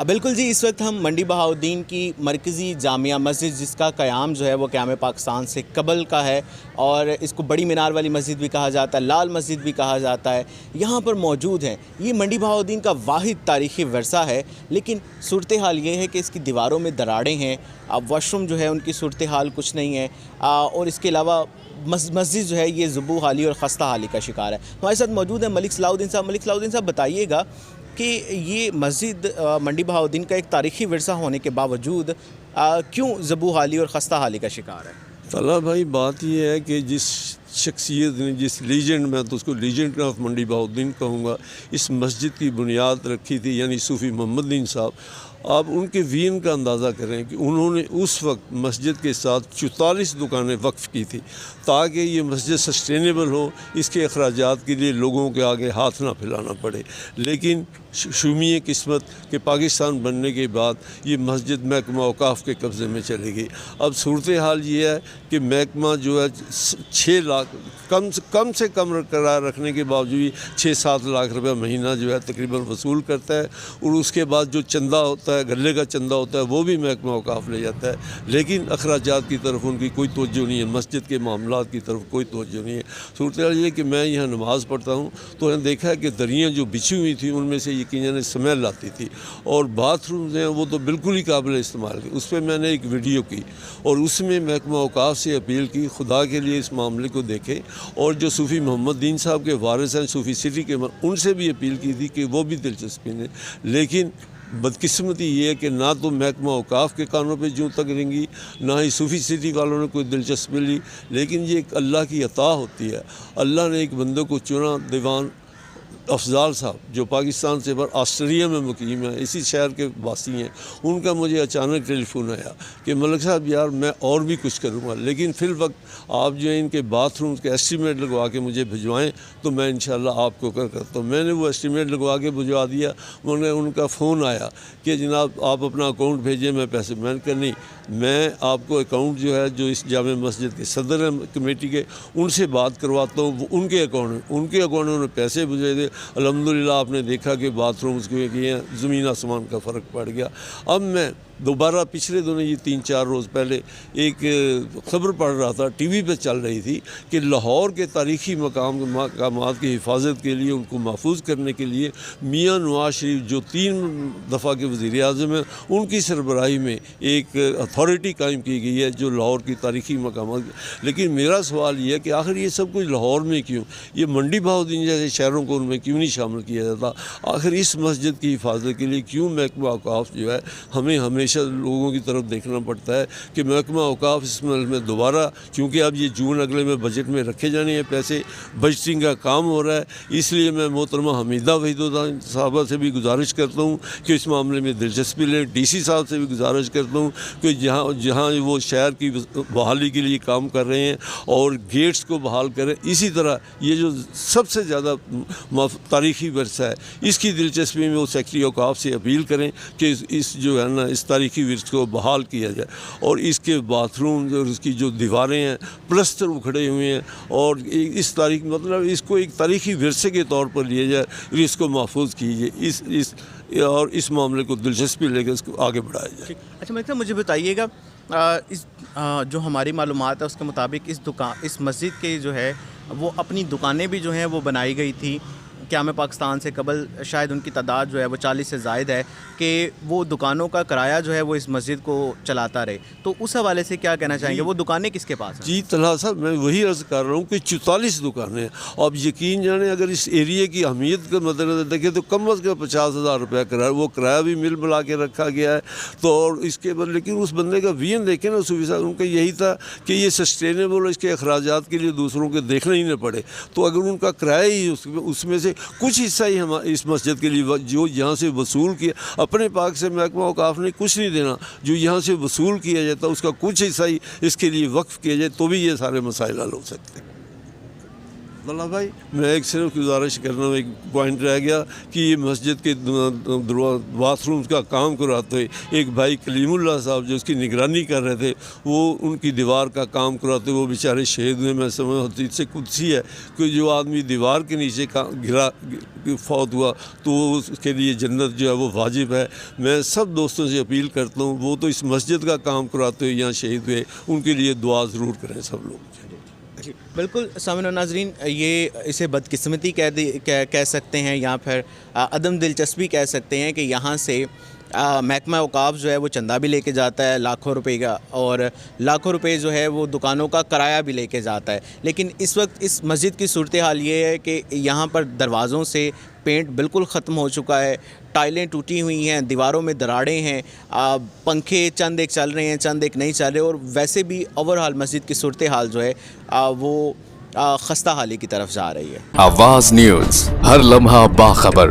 बिल्कुल जी, इस वक्त हम मंडी बहाउद्दीन की मरकज़ी जामिया मस्जिद, जिसका क़याम जो है वो क़याम पाकिस्तान से कबल का है और इसको बड़ी मीनार वाली मस्जिद भी कहा जाता है, लाल मस्जिद भी कहा जाता है, यहाँ पर मौजूद हैं। ये मंडी बहाउद्दीन का वाहिद तारीख़ी वर्सा है, लेकिन सूरत हाल ये है कि इसकी दीवारों में दरारें हैं। वॉशरूम जो है उनकी सूरत हाल कुछ नहीं है और इसके अलावा मस्जिद जो है ये ज़ुबू हाली और खस्ता हाली का शिकार है। हमारे साथ मौजूद है मलिक सलाहुद्दीन साहब। मलिक सलाहुद्दीन साहब, बताइएगा कि ये मस्जिद मंडी बहाउद्दीन का एक तारीख़ी विरसा होने के बावजूद क्यों ज़ुबू हाली और खस्ता हाली का शिकार है? तला भाई, बात यह है कि जिस शख्सियत ने, जिस लीजेंड, मैं तो उसको लीजेंड ऑफ मंडी बहाउद्दीन कहूँगा, इस मस्जिद की बुनियाद रखी थी, यानी सूफ़ी मोहम्मदीन साहब। आप उनके वीन का अंदाज़ा करें कि उन्होंने उस वक्त मस्जिद के साथ 44 दुकानें वक्फ़ की थी ताकि ये मस्जिद सस्टेनेबल हो, इसके अखराजात के लिए लोगों के आगे हाथ ना फैलाना पड़े। लेकिन शुमीय किस्मत के पाकिस्तान बनने के बाद ये मस्जिद महकमा औकाफ़ के कब्ज़े में चली गई। अब सूरत हाल ये है कि महकमा जो है 6 लाख कम से कम करार रखने के बावजूद 6-7 लाख रुपये महीना जो है तकरीबन वसूल करता है, और उसके बाद जो चंदा होता है, गले का चंदा होता है, वो भी महकमा औकाफ़ ले जाता है। लेकिन अखराजात की तरफ उनकी कोई तवज्जो नहीं है, मस्जिद के मामलात की तरफ कोई तवज्जो नहीं है। सूरत हाल ये कि मैं यहाँ नमाज़ पढ़ता हूँ तो मैंने देखा है कि दरियाँ जो बिछी हुई थी उनमें से यकीनन स्मेल आती थी, और बाथरूम्स हैं वो तो बिल्कुल ही काबिल इस्तेमाल थे। उस पर मैंने एक वीडियो की और उसमें महकमा औकाफ़ से अपील की, खुदा के लिए इस मामले को देखें, और जो सूफ़ी मोहम्मदीन साहब के वारिस हैं सूफ़ी सिटी के, उनसे भी अपील की थी कि वो भी दिलचस्पी लें। लेकिन बदकिस्मती ये है कि ना तो महकमा औकाफ़ के कानों पे जूँ तक रहेंगी, ना ही सूफ़ी सिटी वालों ने कोई दिलचस्पी ली। लेकिन ये एक अल्लाह की अता होती है। अल्लाह ने एक बंदे को चुना, दीवान अफजाल साहब, जो पाकिस्तान से पर ऑस्ट्रेलिया में मुकीम है, इसी शहर के वासी हैं। उनका मुझे अचानक टेलीफोन आया कि मलिक साहब यार मैं और भी कुछ करूँगा, लेकिन फिल वक्त आप जो है इनके बाथरूम्स के एस्टीमेट लगवा के मुझे भिजवाएं तो मैं इंशाल्लाह आपको करता हूँ। मैंने वो एस्टीमेट लगवा के भिजवा दिया। उनका फ़ोन आया कि जनाब आप अपना अकाउंट भेजें, मैं पैसे, मैंने कहा नहीं, मैं आपको अकाउंट जो है, जो इस जामे मस्जिद के सदर हैं कमेटी के, उनसे बात करवाता हूँ, वो उनके अकाउंट में पैसे भेजे थे। अल्हम्दुलिल्लाह आपने देखा कि बाथरूम्स के किए हैं, ज़मीन आसमान का फ़र्क पड़ गया। अब मैं दोबारा पिछले दिनों, ये 3-4 रोज़ पहले एक ख़बर पढ़ रहा था, टीवी पे चल रही थी कि लाहौर के तारीख़ी मकामात की हिफाजत के लिए, उनको महफूज करने के लिए मियाँ नवाज शरीफ जो 3 दफ़ा के वज़ीर आज़म हैं, उनकी सरबराही में एक अथॉरिटी कायम की गई है जो लाहौर की तारीख़ी मकामात। लेकिन मेरा सवाल ये है कि आखिर ये सब कुछ लाहौर में क्यों, ये मंडी बहाउद्दीन जैसे शहरों को उनमें क्यों नहीं शामिल किया जाता? आखिर इस मस्जिद की हिफाजत के लिए क्यों महकमा औकाफ़ जो है, हमें हमेशा लोगों की तरफ देखना पड़ता है कि महकमा औकाफ़ इस में दोबारा, क्योंकि अब ये जून अगले में बजट में रखे जाने हैं पैसे, बजटिंग का काम हो रहा है, इसलिए मैं मोहतरमा हमीदा वहीदुद्दीन साहबा से भी गुजारिश करता हूँ कि इस मामले में दिलचस्पी लें। DC साहब से भी गुजारिश करता हूँ कि जहाँ वो शहर की बहाली के लिए काम कर रहे हैं और गेट्स को बहाल करें। इसी तरह ये जो सबसे ज़्यादा तारीख़ी वर्सा है, इसकी दिलचस्पी में वो सेक्रेटरी औकाफ़ से अपील करें कि इस जो है ना, इस तारीख़ी विरसे को बहाल किया जाए, और इसके बाथरूम और उसकी जो दीवारें हैं, प्लस्तर उखड़े हुए हैं, और इस तारीख़ मतलब इसको एक तारीख़ी विरसे के तौर पर लिया जाए, इसको महफूज कीजिए, और इस मामले को दिलचस्पी लेकर इसको आगे बढ़ाया जाए। अच्छा मतलब मुझे बताइएगा, जो हमारी मालूमात है उसके मुताबिक इस मस्जिद के जो है वो अपनी दुकानें भी जो हैं वो बनाई गई थी क़याम पाकिस्तान से कबल। शायद उनकी तादाद जो है वो 40 से ज़ायद है कि वो दुकानों का किराया जो है वो इस मस्जिद को चलाता रहे। तो उस हवाले से क्या कहना चाहेंगे, वो दुकानें किसके पास हैं? जी तलहा साहब, मैं वही अर्ज़ कर रहा हूँ कि 44 दुकानें हैं। आप यकीन जाने, अगर इस एरिए की अहमियत का मद्देनज़र देखें तो कम अज़ कम 50,000 रुपया किराया, वो किराया भी मिल मिला के रखा गया है। तो और इसके बाद लेकिन उस बंदे का वीन देखें ना, सूफी साहब, उनका यही था कि ये सस्टेनेबल, इसके अखराजात के लिए दूसरों के देखना ही न पड़े। तो अगर उनका किराया ही उसमें से कुछ हिस्सा ही हम इस मस्जिद के लिए जो यहाँ से वसूल किया, अपने पाक से महकमा औकाफ़ ने कुछ नहीं देना, जो यहाँ से वसूल किया जाता उसका कुछ हिस्सा ही इसके लिए वक्फ किया जाए, तो भी ये सारे मसाइल हल हो सकते हैं। अब्दुल्ला भाई, मैं एक सिर्फ गुजारिश करना, एक पॉइंट रह गया कि ये मस्जिद के बाथरूम का काम कराते हुए एक भाई कलीमुल्लाह साहब जो उसकी निगरानी कर रहे थे, वो उनकी दीवार का काम कराते वो बेचारे शहीद हुए। मैं समझ हदीस से कुदसी है कि जो आदमी दीवार के नीचे गिरा फौत हुआ तो उसके लिए जन्नत जो है वो वाजिब है। मैं सब दोस्तों से अपील करता हूँ, वो तो इस मस्जिद का काम कराते हुए यहाँ शहीद हुए, उनके लिए दुआ ज़रूर करें सब लोग। बिल्कुल सामिन और नाज़रीन, ये इसे बदकिस्मती कह सकते हैं या फिर अदम दिलचस्पी कह सकते हैं कि यहाँ से महकमा औकाफ जो है वो चंदा भी लेके जाता है लाखों रुपए का, और लाखों रुपए जो है वो दुकानों का किराया भी लेके जाता है। लेकिन इस वक्त इस मस्जिद की सूरत हाल ये है कि यहाँ पर दरवाज़ों से पेंट बिल्कुल ख़त्म हो चुका है, टाइलें टूटी हुई हैं, दीवारों में दरारें हैं, पंखे चंद एक चल रहे हैं, चंद एक नहीं चल रहे, और वैसे भी ओवरऑल मस्जिद की सूरत हाल जो है वो खस्ता हाली की तरफ जा रही है। आवाज़ न्यूज़, हर लम्हा बाखबर।